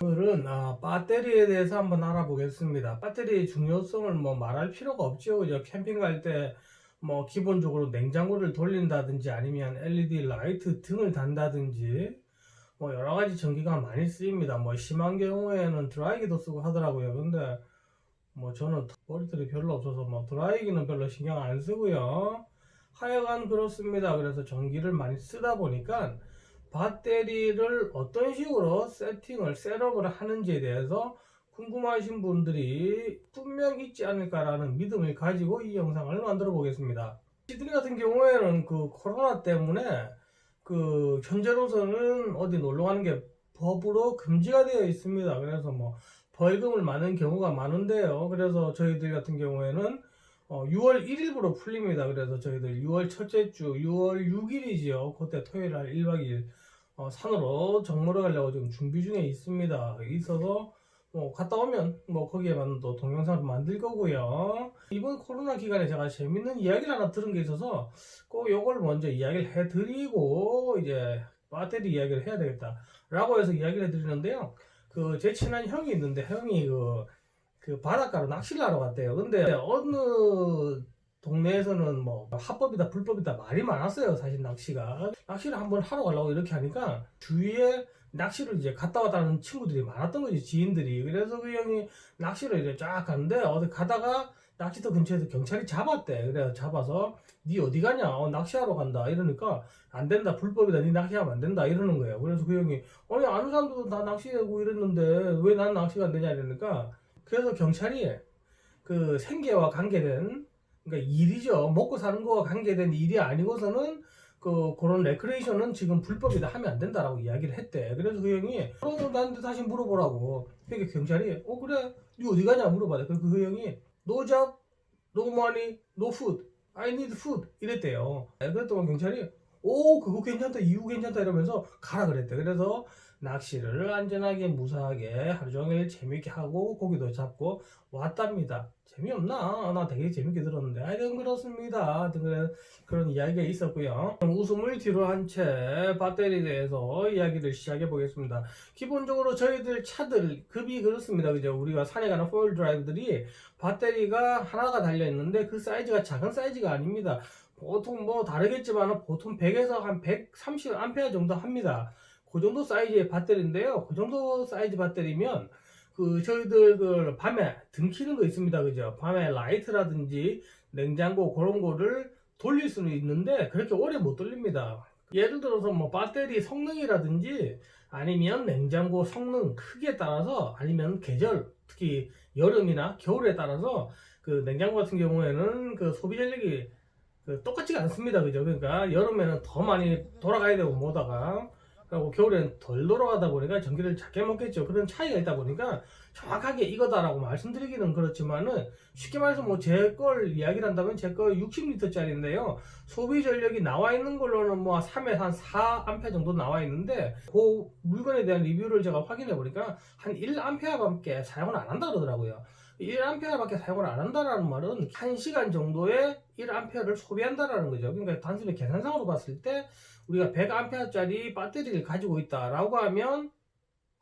오늘은 배터리에 대해서 한번 알아보겠습니다. 배터리의 중요성을 뭐 말할 필요가 없죠. 그죠? 캠핑 갈 때 뭐 기본적으로 냉장고를 돌린다든지 아니면 LED 라이트 등을 단다든지 뭐 여러 가지 전기가 많이 쓰입니다. 뭐 심한 경우에는 드라이기도 쓰고 하더라고요. 근데 뭐 저는 머리털이 별로 없어서 뭐 드라이기는 별로 신경 안 쓰고요. 하여간 그렇습니다. 그래서 전기를 많이 쓰다 보니까 배터리를 어떤 식으로 셋업을 하는지에 대해서 궁금하신 분들이 분명 있지 않을까라는 믿음을 가지고 이 영상을 만들어 보겠습니다. 시드니 같은 경우에는 그 코로나 때문에 그 현재로서는 어디 놀러 가는 게 법으로 금지가 되어 있습니다. 그래서 뭐 벌금을 맞는 경우가 많은데요. 그래서 저희들 같은 경우에는 6월 1일부로 풀립니다. 그래서 저희들 6월 첫째 주 6월 6일이지요. 그때 토요일 날 1박 2일 산으로 정모를 가려고 지금 준비 중에 있습니다. 있어서 갔다 오면 뭐 거기에 맞는 또 동영상을 만들 거고요. 이번 코로나 기간에 제가 재밌는 이야기를 하나 들은 게 있어서 꼭 요걸 먼저 이야기를 해드리고 이제 배터리 이야기를 해야 되겠다 라고 해서 이야기를 해드리는데요. 그 제 친한 형이 있는데 형이 그 바닷가로 낚시를 하러 갔대요. 근데 어느 동네에서는 뭐 합법이다 불법이다 말이 많았어요. 사실 낚시를 한번 하러 가려고 이렇게 하니까 주위에 낚시를 이제 갔다 왔다 하는 친구들이 많았던 거지, 지인들이. 그래서 그 형이 낚시를 이제 쫙 갔는데 어디 가다가 낚시터 근처에서 경찰이 잡았대. 그래서 잡아서 니 어디 가냐, 낚시하러 간다 이러니까 안 된다, 불법이다, 니 낚시하면 안 된다 이러는 거예요. 그래서 그 형이 아니 아는 사람들도 다 낚시하고 이랬는데 왜 난 낚시가 안 되냐 이러니까, 그래서 경찰이 그 생계와 관계된, 그러니까 일이죠. 먹고 사는 거와 관계된 일이 아니고서는 그런 레크레이션은 지금 불법이다, 하면 안 된다라고 이야기를 했대. 그래서 그 형이 나한테 다시 물어보라고. 그러니까 경찰이 그래 니 어디 가냐 물어봐대. 그래서 그 형이 no job, no money, no food, I need food 이랬대요. 그랬더니 경찰이 그거 괜찮다, 이유 괜찮다 이러면서 가라 그랬대. 그래서 낚시를 안전하게 무사하게 하루 종일 재밌게 하고 고기도 잡고 왔답니다. 재미없나? 나 되게 재밌게 들었는데 하여튼 그렇습니다. 그런 이야기가 있었고요. 웃음을 뒤로 한 채 배터리에 대해서 이야기를 시작해 보겠습니다. 기본적으로 저희들 차들 급이 그렇습니다. 그죠? 우리가 산에 가는 4월 드라이브들이 배터리가 하나가 달려 있는데 그 사이즈가 작은 사이즈가 아닙니다. 보통 뭐 다르겠지만 보통 100에서 한 130 암페어 정도 합니다. 그 정도 사이즈의 배터리인데요. 그 정도 사이즈 배터리면 저희들 밤에 등 키는 거 있습니다. 그죠? 밤에 라이트라든지 냉장고 그런 거를 돌릴 수는 있는데 그렇게 오래 못 돌립니다. 예를 들어서 뭐 배터리 성능이라든지 아니면 냉장고 성능 크기에 따라서 아니면 계절, 특히 여름이나 겨울에 따라서 그 냉장고 같은 경우에는 그 소비 전력이 똑같지가 않습니다. 그죠? 그러니까 여름에는 더 많이 돌아가야 되고 뭐다가, 그리고 겨울에는 덜 돌아가다 보니까 전기를 작게 먹겠죠. 그런 차이가 있다 보니까 정확하게 이거다라고 말씀드리기는 그렇지만은, 쉽게 말해서 뭐 제 걸 이야기를 한다면 제 거 60리터짜리인데요. 소비 전력이 나와 있는 걸로는 뭐 3에 한 4A 정도 나와 있는데, 그 물건에 대한 리뷰를 제가 확인해 보니까 한 1A밖에 사용을 안 한다 그러더라고요. 1A밖에 사용을 안 한다는 말은 1시간 정도에 1A를 소비한다라는 거죠. 그러니까 단순히 계산상으로 봤을 때 우리가 100A짜리 배터리를 가지고 있다라고 하면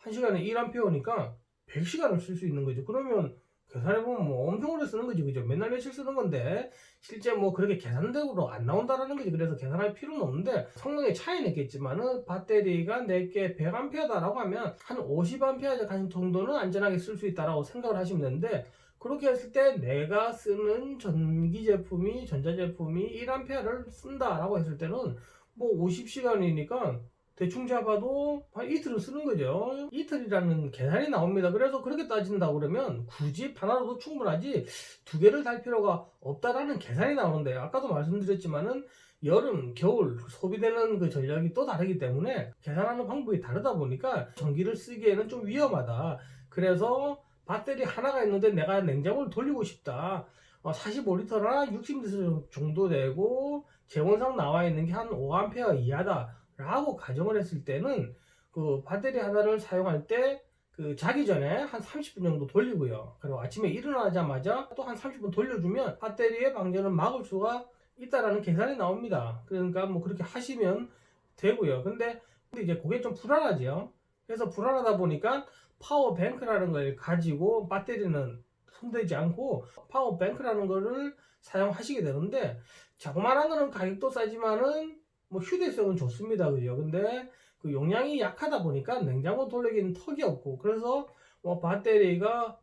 1시간에 1A니까 100시간을 쓸 수 있는 거죠. 그러면 계산해보면 뭐 엄청 오래 쓰는 거지. 그죠? 맨날 며칠 쓰는 건데 실제 뭐 그렇게 계산대로 안 나온다라는 거지. 그래서 계산할 필요는 없는데, 성능의 차이는 있겠지만은 배터리가 내게 100A다라고 하면 한 50A 정도는 안전하게 쓸 수 있다라고 생각을 하시면 되는데, 그렇게 했을 때 내가 쓰는 전자제품이 1A를 쓴다라고 했을 때는 뭐 50시간이니까 대충 잡아도 한 이틀을 쓰는 거죠. 이틀이라는 계산이 나옵니다. 그래서 그렇게 따진다 그러면 굳이 하나로도 충분하지 두 개를 달 필요가 없다라는 계산이 나오는데요. 아까도 말씀드렸지만은 여름, 겨울 소비되는 그 전력이 또 다르기 때문에 계산하는 방법이 다르다 보니까 전기를 쓰기에는 좀 위험하다. 그래서 배터리 하나가 있는데 내가 냉장고를 돌리고 싶다. 45리터나 60리터 정도 되고 재원상 나와 있는 게 한 5A 이하다 라고 가정을 했을 때는 그 배터리 하나를 사용할 때 자기 전에 한 30분 정도 돌리고요. 그리고 아침에 일어나자마자 또 한 30분 돌려주면 배터리의 방전을 막을 수가 있다라는 계산이 나옵니다. 그러니까 뭐 그렇게 하시면 되고요. 근데 이제 그게 좀 불안하죠. 그래서 불안하다 보니까 파워뱅크라는 걸 가지고 배터리는 손대지 않고 파워뱅크라는 거를 사용하시게 되는데, 자그마한 거는 가격도 싸지만은 뭐 휴대성은 좋습니다. 그죠? 근데 그 용량이 약하다 보니까 냉장고 돌리기는 턱이 없고, 그래서 뭐 배터리가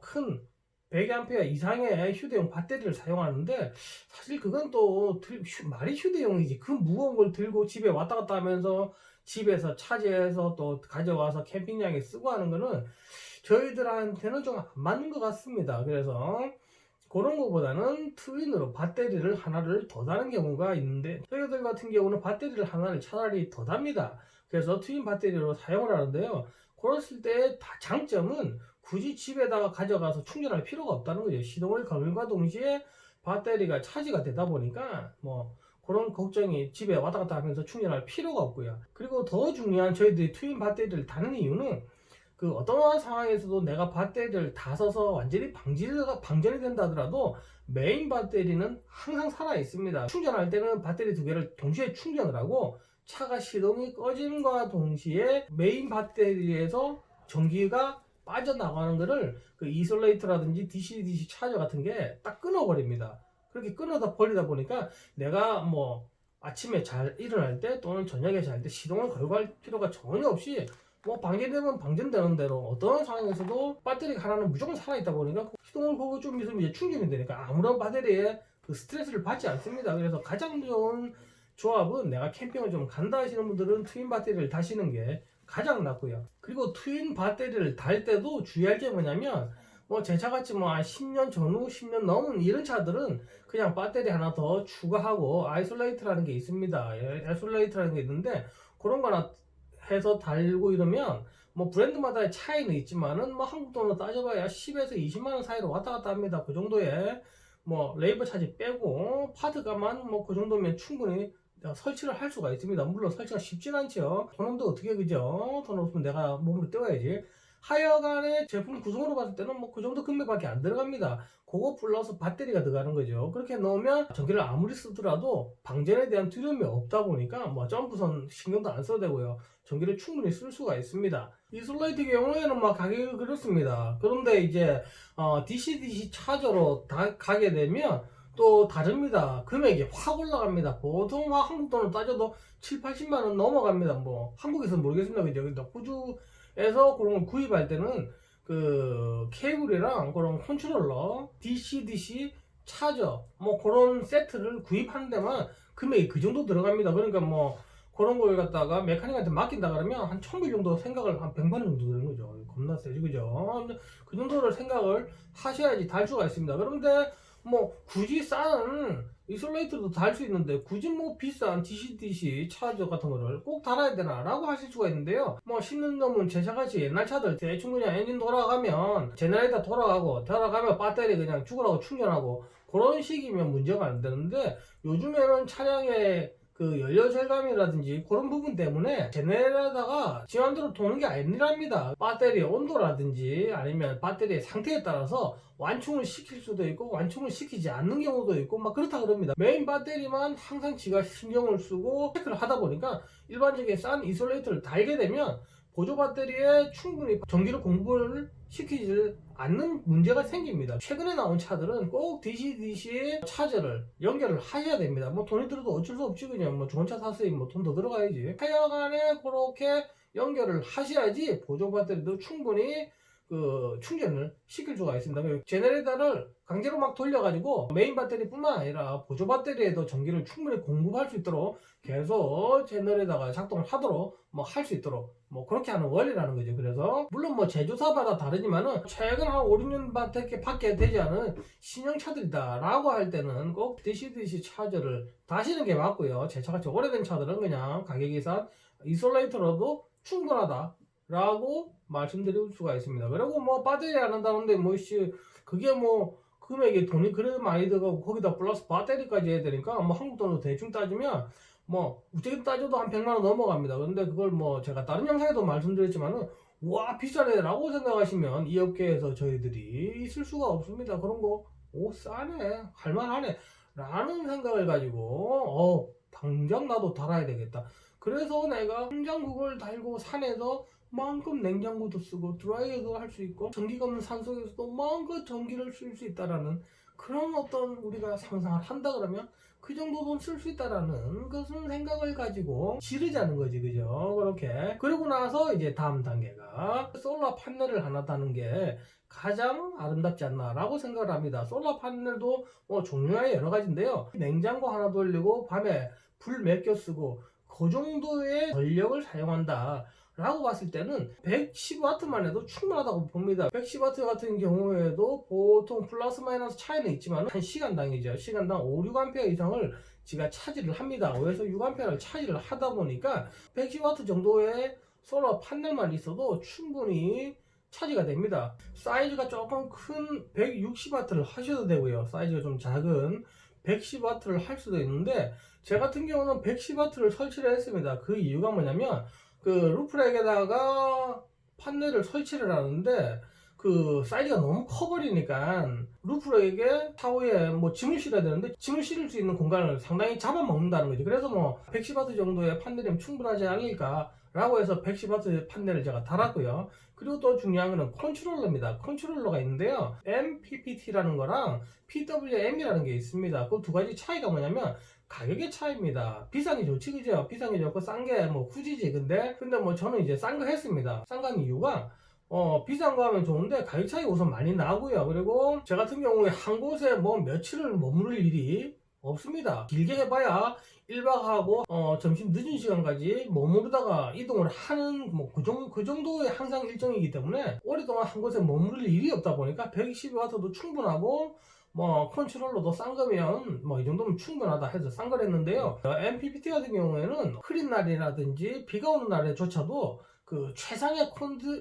큰 100A 이상의 휴대용 배터리를 사용하는데, 사실 그건 또 말이 휴대용이지, 그 무거운 걸 들고 집에 왔다 갔다 하면서 집에서 차지해서 또 가져와서 캠핑장에 쓰고 하는 거는 저희들한테는 좀 안 맞는 것 같습니다. 그래서 그런 것보다는 트윈으로 배터리를 하나를 더 다는 경우가 있는데, 저희들 같은 경우는 배터리를 하나를 차라리 더 답니다. 그래서 트윈 배터리로 사용을 하는데요. 그랬을 때 장점은 굳이 집에다가 가져가서 충전할 필요가 없다는 거죠. 시동을 걸과 동시에 배터리가 차지가 되다 보니까 뭐 그런 걱정이, 집에 왔다 갔다 하면서 충전할 필요가 없고요. 그리고 더 중요한, 저희들이 트윈 배터리를 다는 이유는 그 어떤 상황에서도 내가 배터리를 다 써서 완전히 방전이 된다 하더라도 메인 배터리는 항상 살아 있습니다. 충전할 때는 배터리 두 개를 동시에 충전을 하고, 차가 시동이 꺼짐과 동시에 메인 배터리에서 전기가 빠져나가는 거를 그 이솔레이터라든지 DC-DC 차저 같은 게 딱 끊어버립니다. 그렇게 끊어다 버리다 보니까 내가 뭐 아침에 잘 일어날 때 또는 저녁에 잘 때 시동을 걸고 할 필요가 전혀 없이, 뭐 방전되면 방전되는 대로 어떤 상황에서도 배터리 하나는 무조건 살아있다 보니까 시동을 걸고 좀 있으면 이제 충전이 되니까 아무런 배터리에 그 스트레스를 받지 않습니다. 그래서 가장 좋은 조합은, 내가 캠핑을 좀 간다 하시는 분들은 트윈 배터리를 다시는 게 가장 낫고요. 그리고 트윈 배터리를 달 때도 주의할 게 뭐냐면, 뭐 제 차같이 뭐 한 10년 전후 10년 넘은 이런 차들은 그냥 배터리 하나 더 추가하고 아이솔레이트라는 게 있습니다. 아이솔레이트라는 게 있는데, 그런 거나 해서 달고 이러면 뭐 브랜드마다 차이는 있지만은 뭐 한국 돈으로 따져봐야 10에서 20만 원 사이로 왔다 갔다 합니다. 그 정도에 뭐 레이버 차지 빼고 파트가만 뭐 그 정도면 충분히 설치를 할 수가 있습니다. 물론 설치가 쉽진 않죠. 돈도 어떻게, 그죠? 돈 없으면 내가 몸으로 때워야지. 하여간에 제품 구성으로 봤을 때는 뭐 그 정도 금액밖에 안 들어갑니다. 그거 플러스 배터리가 들어가는 거죠. 그렇게 넣으면 전기를 아무리 쓰더라도 방전에 대한 두려움이 없다 보니까 뭐 점프선 신경도 안 써도 되고요. 전기를 충분히 쓸 수가 있습니다. 이솔레이트 경우에는 막 가격이 그렇습니다. 그런데 이제 DC-DC 차저로 다 가게 되면 또 다릅니다. 금액이 확 올라갑니다. 보통 한국 돈으로 따져도 7, 80만 원 넘어갑니다. 뭐 한국에서는 모르겠습니다. 그죠? 근데 호주에서 그런 걸 구입할 때는 그 케이블이랑 그런 컨트롤러, DC-DC 차저 뭐 그런 세트를 구입하는 데만 금액이 그 정도 들어갑니다. 그러니까 뭐 그런 걸 갖다가 메카닉한테 맡긴다 그러면 한 1000불 정도 생각을, 한 100만 원 정도 되는 거죠. 겁나 세지, 그죠? 그 정도를 생각을 하셔야지 달 수가 있습니다. 그런데 뭐 굳이 싼 이솔레이터도 달 수 있는데 굳이 뭐 비싼 DC-DC 차저 같은 거를 꼭 달아야 되나 라고 하실 수가 있는데요. 뭐 10년 넘은 제 차같이 옛날 차들 대충 그냥 엔진 돌아가면 제너레이터 돌아가면 배터리 그냥 죽으라고 충전하고 그런 식이면 문제가 안 되는데, 요즘에는 차량의 그 연료 절감이라든지 그런 부분 때문에 제네레이터가 지만대로 도는 게 아니랍니다. 배터리 온도라든지 아니면 배터리의 상태에 따라서 완충을 시킬 수도 있고 완충을 시키지 않는 경우도 있고 막 그렇다 그럽니다. 메인 배터리만 항상 지가 신경을 쓰고 체크를 하다 보니까 일반적인 싼 이솔레이터를 달게 되면 보조 배터리에 충분히 전기를 공급을 시키지 않는 문제가 생깁니다. 최근에 나온 차들은 꼭 DC-DC 차저를 연결을 하셔야 됩니다. 뭐 돈이 들어도 어쩔 수 없지, 그냥 뭐 좋은 차 샀으니 뭐 돈 더 들어가야지. 하여간에 그렇게 연결을 하셔야지 보조 배터리도 충분히 그 충전을 시킬 수가 있습니다. 제네레이터를 강제로 막 돌려가지고 메인 배터리뿐만 아니라 보조 배터리에도 전기를 충분히 공급할 수 있도록 계속 제네레이터가 작동을 하도록 뭐 할 수 있도록 뭐 그렇게 하는 원리라는 거죠. 그래서 물론 뭐 제조사마다 다르지만은 최근 한 5, 6년밖에 되지 않은 신형차들이다 라고 할 때는 꼭 DC-DC 차저를 다시는 게 맞고요. 제 차같이 오래된 차들은 그냥 가격이 싼 이솔레이터로도 충분하다 라고 말씀드릴 수가 있습니다. 그리고 뭐 배터리 안 한다는데 그게 뭐 금액이 돈이 그래 많이 들어가고 거기다 플러스 배터리까지 해야 되니까 뭐 한국 돈으로 대충 따지면 뭐 우리가 따져도 한 100만 원 넘어갑니다. 근데 그걸 뭐 제가 다른 영상에도 말씀드렸지만은 와 비싸네 라고 생각하시면 이 업계에서 저희들이 있을 수가 없습니다. 그런 거 싸네 할만하네 라는 생각을 가지고 당장 나도 달아야 되겠다. 그래서 내가 당장 그걸 달고 산에서 마음껏 냉장고도 쓰고 드라이어도 할 수 있고 전기가 없는 산속에서도 마음껏 전기를 쓸 수 있다라는 그런 어떤 우리가 상상을 한다 그러면 그 정도 돈 쓸 수 있다라는 그런 생각을 가지고 지르자는 거지, 그죠? 그렇게. 그러고 나서 이제 다음 단계가 솔라 판넬을 하나 다는 게 가장 아름답지 않나라고 생각을 합니다. 솔라 판넬도 뭐 종류가 여러 가지인데요. 냉장고 하나 돌리고 밤에 불 몇 개 쓰고 그 정도의 전력을 사용한다 라고 봤을 때는 110W만 해도 충분하다고 봅니다. 110W 같은 경우에도 보통 플러스 마이너스 차이는 있지만 한 시간당이죠. 시간당 5, 6A 이상을 지가 차지를 합니다. 5에서 6A를 차지를 하다 보니까 110W 정도의 솔라 판넬만 있어도 충분히 차지가 됩니다. 사이즈가 조금 큰 160W를 하셔도 되고요. 사이즈가 좀 작은 110W를 할 수도 있는데 제 같은 경우는 110W를 설치를 했습니다. 그 이유가 뭐냐면 그 루프렉에다가 판넬을 설치를 하는데 그 사이즈가 너무 커버리니까 루프렉에 샤워에 뭐 짐을 실어야 되는데 짐을 실을 수 있는 공간을 상당히 잡아먹는다는 거죠. 그래서 뭐 110W 정도의 판넬이면 충분하지 않을까 라고 해서 110W 판넬을 제가 달았고요. 그리고 또 중요한 거는 컨트롤러입니다. 컨트롤러가 있는데요. MPPT라는 거랑 PWM이라는 게 있습니다. 그 두 가지 차이가 뭐냐면 가격의 차이입니다. 비싼 게 좋지, 그죠? 비싼 게 좋고 싼 게 뭐 후지지. 근데 뭐 저는 이제 싼 거 했습니다. 싼 거 한 이유가 비싼 거 하면 좋은데 가격 차이가 우선 많이 나고요. 그리고 저 같은 경우에 한 곳에 뭐 며칠을 머무를 일이 없습니다. 길게 해봐야 1박하고 점심 늦은 시간까지 머무르다가 이동을 하는 뭐 그 정도의 항상 일정이기 때문에 오랫동안 한 곳에 머무를 일이 없다 보니까 120W도 충분하고 뭐 컨트롤러도 싼 거면 뭐 이 정도면 충분하다 해서 싼 걸 했는데요. MPPT 같은 경우에는 흐린 날이라든지 비가 오는 날에조차도 그 최상의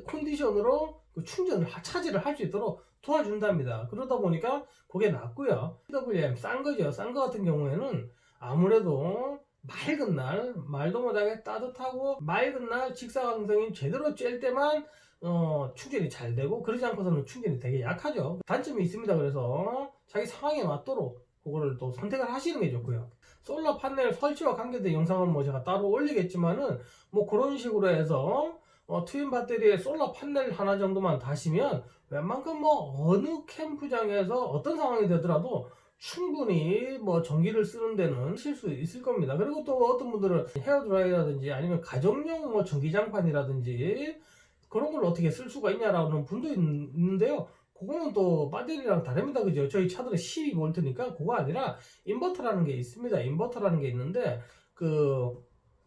컨디션으로 그 충전을 차지를 할 수 있도록 도와준답니다. 그러다 보니까 그게 낫고요. PWM 싼 거죠. 싼 거 같은 경우에는 아무래도 맑은 날, 말도 못하게 따뜻하고 맑은 날 직사광선이 제대로 쬐을 때만 충전이 잘 되고 그러지 않고서는 충전이 되게 약하죠. 단점이 있습니다. 그래서 자기 상황에 맞도록 그거를 또 선택을 하시는 게 좋고요. 솔라 판넬 설치와 관계된 영상은 뭐 제가 따로 올리겠지만은 뭐 그런 식으로 해서 트윈 배터리에 솔라 판넬 하나 정도만 다시면 웬만큼 뭐 어느 캠프장에서 어떤 상황이 되더라도 충분히 뭐 전기를 쓰는 데는 쓸 수 있을 겁니다. 그리고 또 어떤 분들은 헤어드라이라든지 아니면 가정용 뭐 전기장판이라든지 그런 걸 어떻게 쓸 수가 있냐라는 분도 있는데요. 그거는 또 배터리랑 다릅니다. 그죠? 저희 차들은 12V니까 그거 아니라 인버터라는 게 있습니다. 인버터라는 게 있는데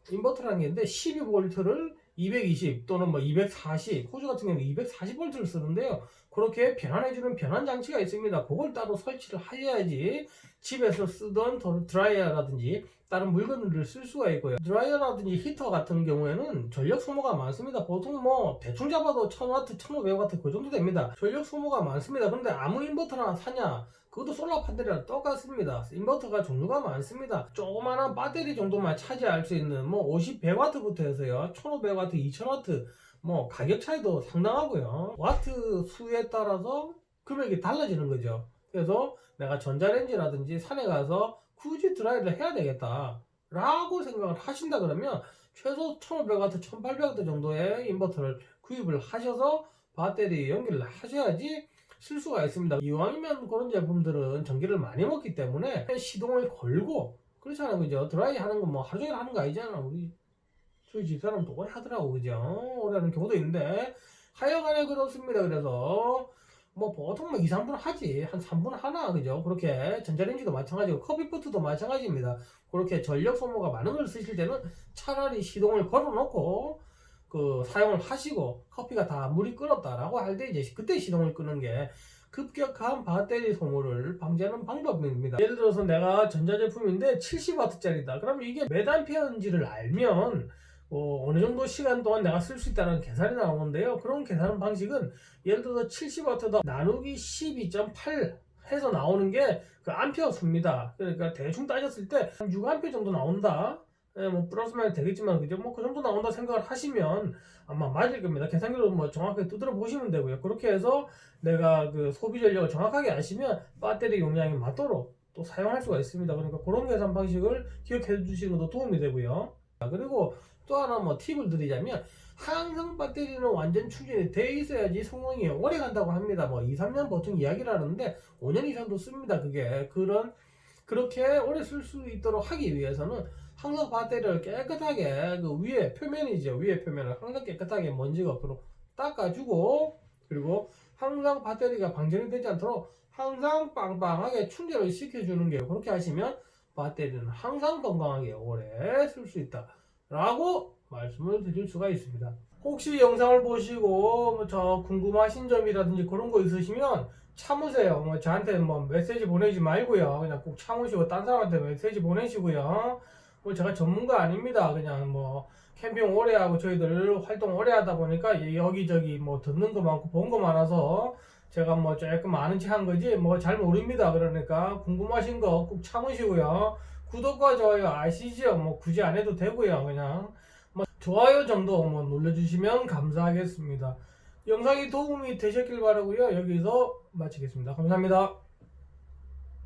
인버터라는 게 있는데 12V를 220 또는 뭐 240, 호주 같은 경우는 240V를 쓰는데요. 그렇게 변환해주는 변환 장치가 있습니다. 그걸 따로 설치를 하셔야지 집에서 쓰던 드라이어라든지 다른 물건들을 쓸 수가 있고요. 드라이어라든지 히터 같은 경우에는 전력 소모가 많습니다. 보통 뭐 대충 잡아도 1000W, 1500W 그 정도 됩니다. 전력 소모가 많습니다. 그런데 아무 인버터나 사냐? 그것도 솔라 판넬이랑 똑같습니다. 인버터가 종류가 많습니다. 조그마한 배터리 정도만 차지할 수 있는 뭐 50, 100W부터 해서요. 1500W, 2000W 뭐 가격 차이도 상당하고요. 와트 수에 따라서 금액이 달라지는 거죠. 그래서 내가 전자레인지라든지 산에 가서 굳이 드라이를 해야 되겠다 라고 생각을 하신다 그러면 최소 1500W, 1800W 정도의 인버터를 구입을 하셔서 배터리 연결을 하셔야지 쓸 수가 있습니다. 이왕이면 그런 제품들은 전기를 많이 먹기 때문에 시동을 걸고 그렇잖아요. 그죠? 드라이 하는 거 뭐 하루 종일 하는 거 아니잖아. 우리 저희 집사람도 오래 하더라고. 그죠? 오래 하는 경우도 있는데 하여간에 그렇습니다. 그래서 뭐 보통 뭐 2, 3분 하지. 한 3분 하나. 그죠? 그렇게 전자레인지도 마찬가지고 커피포트도 마찬가지입니다. 그렇게 전력 소모가 많은 걸 쓰실 때는 차라리 시동을 걸어 놓고 사용을 하시고 커피가 다 물이 끓었다라고 할 때 이제 그때 시동을 끄는 게 급격한 배터리 소모를 방지하는 방법입니다. 예를 들어서 내가 전자제품인데 70W짜리다. 그러면 이게 몇 암페어인지를 알면 어느 정도 시간 동안 내가 쓸 수 있다는 계산이 나오는데요. 그런 계산 방식은 예를 들어서 70W 나누기 12.8 해서 나오는 게 그 암페어 수입니다. 그러니까 대충 따졌을 때 한 6A 정도 나온다. 뭐 플러스 마이너스 되겠지만 그죠? 뭐 그 정도 나온다 생각을 하시면 아마 맞을 겁니다. 계산기로 뭐 정확하게 두드려 보시면 되고요. 그렇게 해서 내가 그 소비 전력을 정확하게 아시면 배터리 용량에 맞도록 또 사용할 수가 있습니다. 그러니까 그런 계산 방식을 기억해 주시는 것도 도움이 되고요. 그리고 또 하나 뭐 팁을 드리자면 항상 배터리는 완전 충전이 돼 있어야지 성능이 오래 간다고 합니다. 뭐 2, 3년 보통 이야기를 하는데 5년 이상도 씁니다. 그게 그렇게 오래 쓸 수 있도록 하기 위해서는 항상 배터리를 깨끗하게 그 위에 표면이죠. 위에 표면을 항상 깨끗하게 먼지가 없도록 닦아주고, 그리고 항상 배터리가 방전이 되지 않도록 항상 빵빵하게 충전을 시켜주는 게, 그렇게 하시면 배터리는 항상 건강하게 오래 쓸 수 있다 라고 말씀을 드릴 수가 있습니다. 혹시 영상을 보시고 저 궁금하신 점이라든지 그런 거 있으시면 참으세요. 뭐 저한테 뭐 메시지 보내지 말고요. 그냥 꼭 참으시고 딴 사람한테 메시지 보내시고요. 뭐 제가 전문가 아닙니다. 그냥 뭐 캠핑 오래 하고 저희들 활동 오래 하다 보니까 여기저기 뭐 듣는 거 많고 본 거 많아서 제가 뭐 조금 아는 체 한 거지 뭐 잘 모릅니다. 그러니까 궁금하신 거 꼭 참으시고요. 구독과 좋아요 아시죠? 뭐 굳이 안 해도 되고요. 그냥 뭐 좋아요 정도 뭐 눌러주시면 감사하겠습니다. 영상이 도움이 되셨길 바라고요. 여기서 마치겠습니다. 감사합니다.